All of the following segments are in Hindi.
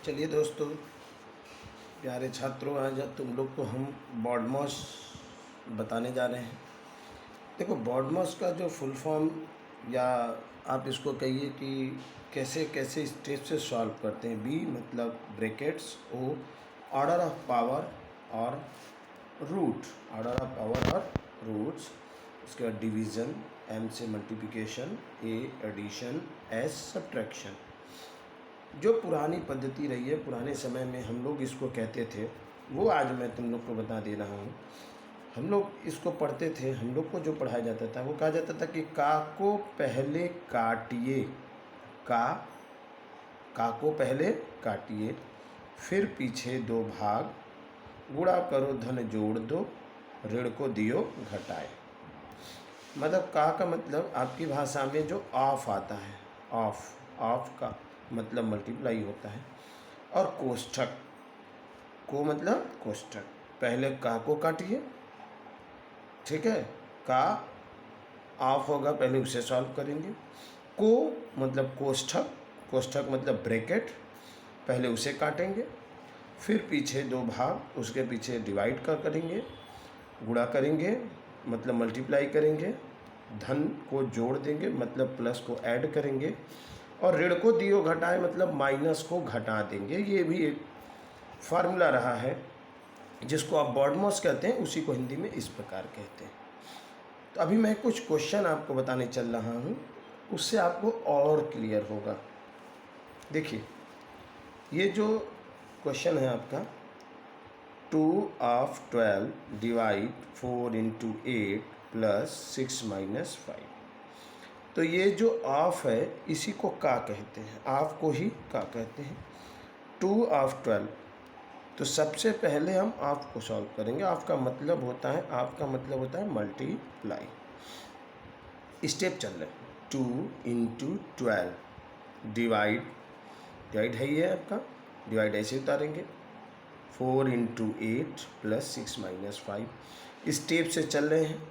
चलिए दोस्तों, प्यारे छात्रों, आज तुम लोग को हम बॉडमॉस बताने जा रहे हैं। देखो, बॉडमॉस का जो फुल फॉर्म या आप इसको कहिए कि कैसे कैसे स्टेप से सॉल्व करते हैं। बी मतलब brackets, O order of power और रूट, ऑर्डर ऑफ पावर और रूट्स। उसके बाद डिवीज़न, एम से multiplication, A addition, S subtraction. जो पुरानी पद्धति रही है, पुराने समय में हम लोग इसको कहते थे, वो आज मैं तुम लोग को बता दे रहा हूँ। हम लोग इसको पढ़ते थे, हम लोग को जो पढ़ाया जाता था वो कहा जाता था कि का को पहले काटिए, का को पहले काटिए, फिर पीछे दो भाग, गुणा करो धन जोड़ दो, ऋण को दियो घटाए। मतलब का मतलब आपकी भाषा में जो ऑफ आता है, ऑफ का मतलब मल्टीप्लाई होता है। और कोष्ठक, को मतलब कोष्ठक, पहले का को काटिए, ठीक है, का ऑफ होगा, पहले उसे सॉल्व करेंगे। को मतलब कोष्ठक, कोष्ठक मतलब ब्रैकेट, पहले उसे काटेंगे, फिर पीछे दो भाग, उसके पीछे डिवाइड का करेंगे, गुणा करेंगे मतलब मल्टीप्लाई करेंगे, धन को जोड़ देंगे मतलब प्लस को ऐड करेंगे, और ऋण को दियो घटाए मतलब माइनस को घटा देंगे। ये भी एक फार्मूला रहा है जिसको आप बॉडमॉस कहते हैं, उसी को हिंदी में इस प्रकार कहते हैं। तो अभी मैं कुछ क्वेश्चन आपको बताने चल रहा हूँ, उससे आपको और क्लियर होगा। देखिए, ये जो क्वेश्चन है आपका, 2/12 डिवाइड 4 into 8 प्लस 6 माइनस 5। तो ये जो ऑफ है इसी को का कहते हैं, ऑफ को ही का कहते हैं। 2/12, तो सबसे पहले हम ऑफ को सॉल्व करेंगे। ऑफ का मतलब होता है, ऑफ का मतलब होता है मल्टीप्लाई। स्टेप चल रहे हैं, 2 into 12 डिवाइड है ये आपका, डिवाइड ऐसे उतारेंगे, 4 into 8 प्लस 6 माइनस 5। स्टेप से चल रहे हैं,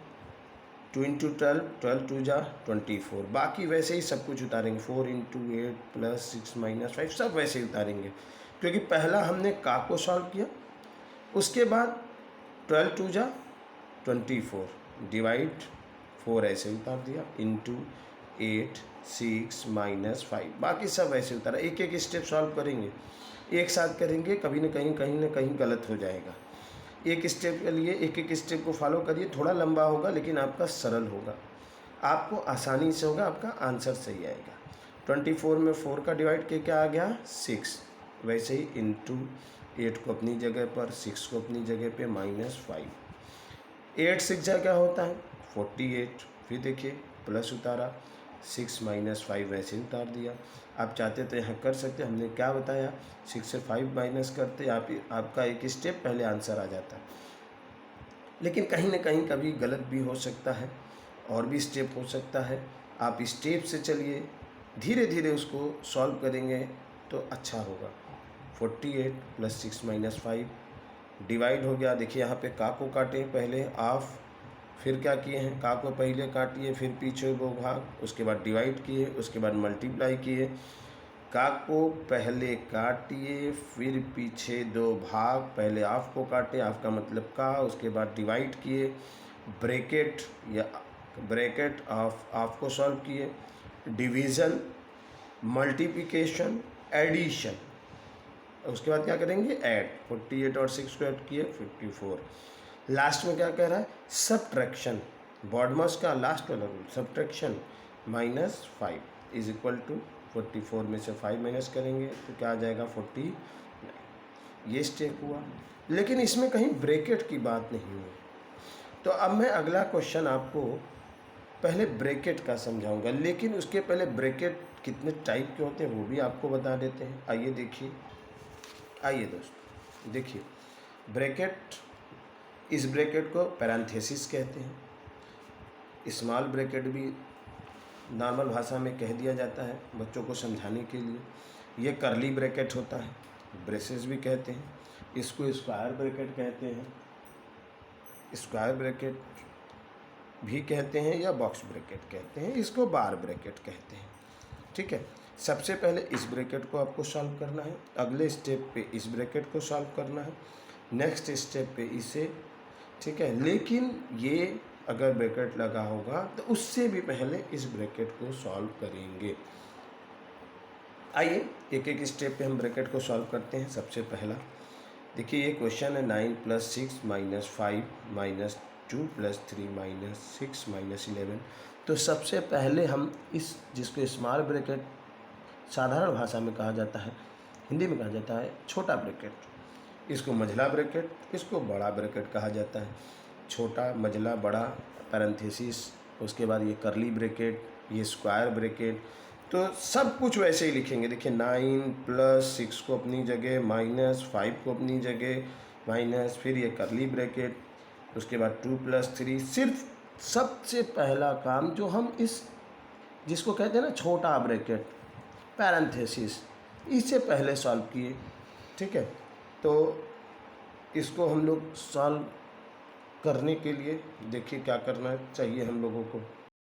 2 into 12, 12 2 जा 24। बाकी वैसे ही सब कुछ उतारेंगे, 4 into 8 प्लस 6 माइनस 5, सब वैसे ही उतारेंगे, क्योंकि पहला हमने का को सॉल्व किया, उसके बाद 12 2 जा 24, डिवाइड 4 ऐसे उतार दिया, इंटू 8 6 माइनस 5, बाकी सब वैसे उतारा। एक एक स्टेप सॉल्व करेंगे, एक साथ करेंगे, कभी ना कहीं गलत हो जाएगा। एक स्टेप के लिए एक एक स्टेप को फॉलो करिए, थोड़ा लंबा होगा लेकिन आपका सरल होगा, आपको आसानी से होगा, आपका आंसर सही आएगा। 24 में 4 का डिवाइड के क्या आ गया, 6, वैसे ही इंटू 8 को अपनी जगह पर, 6 को अपनी जगह पे, माइनस 5। 8 6 जा क्या होता है 48, फिर देखिए प्लस उतारा, 6 माइनस 5 वैसे उतार दिया। आप चाहते तो यहाँ कर सकते, हमने क्या बताया, 6 से 5 माइनस करते आपका एक स्टेप पहले आंसर आ जाता। लेकिन कहीं ना कहीं कभी गलत भी हो सकता है, और भी स्टेप हो सकता है। आप स्टेप से चलिए, धीरे धीरे उसको सॉल्व करेंगे तो अच्छा होगा। 48 प्लस 6 माइनस 5 डिवाइड हो गया। देखिए यहाँ पे का को काटे पहले, ऑफ, फिर क्या किए हैं, का को पहले काटिए, फिर पीछे दो भाग, उसके बाद डिवाइड किए, उसके बाद मल्टीप्लाई किए। का को पहले काटिए, फिर पीछे दो भाग, पहले ऑफ को काटे, ऑफ का मतलब का, उसके बाद डिवाइड किए, ब्रैकेट या ब्रैकेट ऑफ को सॉल्व किए, डिवीज़न, मल्टीप्लिकेशन, एडिशन, उसके बाद क्या करेंगे, ऐड। 48 और 6 को ऐड किए, 54। लास्ट में क्या कह रहा है, सब्ट्रैक्शन, बॉडमॉस का लास्ट वाला rule, subtraction, -5 is equal to 44 में से 5 माइनस करेंगे तो क्या आ जाएगा, 49। ये स्टेप हुआ, लेकिन इसमें कहीं ब्रैकेट की बात नहीं हुई। तो अब मैं अगला क्वेश्चन आपको पहले ब्रैकेट का समझाऊंगा, लेकिन उसके पहले ब्रैकेट कितने टाइप के होते हैं वो भी आपको बता देते हैं। आइए देखिए, आइए दोस्तों देखिए, ब्रैकेट, इस ब्रैकेट को पैरेंथेसिस कहते हैं। स्मॉल ब्रैकेट भी नॉर्मल भाषा में कह दिया जाता है बच्चों को समझाने के लिए। ये करली ब्रैकेट होता है, ब्रेसेस भी कहते हैं, इसको स्क्वायर ब्रैकेट कहते हैं, स्क्वायर ब्रैकेट भी कहते हैं, या बॉक्स ब्रैकेट कहते हैं, इसको बार ब्रैकेट कहते हैं, ठीक है। सबसे पहले इस ब्रैकेट को आपको सॉल्व करना है, अगले स्टेप पे इस ब्रैकेट को सॉल्व करना है, नेक्स्ट स्टेप पे इसे, ठीक है। लेकिन ये अगर ब्रैकेट लगा होगा तो उससे भी पहले इस ब्रैकेट को सॉल्व करेंगे। आइए एक एक स्टेप पे हम ब्रैकेट को सॉल्व करते हैं। सबसे पहला देखिए, ये क्वेश्चन है 9 + 6 - 5 - 2 + 3 - 6 - 11। तो सबसे पहले हम इस, जिसको स्मॉल ब्रैकेट साधारण भाषा में कहा जाता है, हिंदी में कहा जाता है छोटा ब्रैकेट, इसको मंझला ब्रैकेट, इसको बड़ा ब्रैकेट कहा जाता है। छोटा, मंझला, बड़ा, पैरेंथेसिस, उसके बाद ये करली ब्रैकेट, ये स्क्वायर ब्रैकेट, तो सब कुछ वैसे ही लिखेंगे। देखिए 9 + 6 को अपनी जगह, -5 को अपनी जगह, माइनस, फिर ये करली ब्रैकेट, उसके बाद 2 + 3। सिर्फ सबसे पहला काम जो हम इस, जिसको कहते हैं ना छोटा ब्रैकेट, पैरेंथेसिस, इससे पहले सॉल्व किए, ठीक है। तो इसको हम लोग सॉल्व करने के लिए देखिए क्या करना चाहिए हम लोगों को।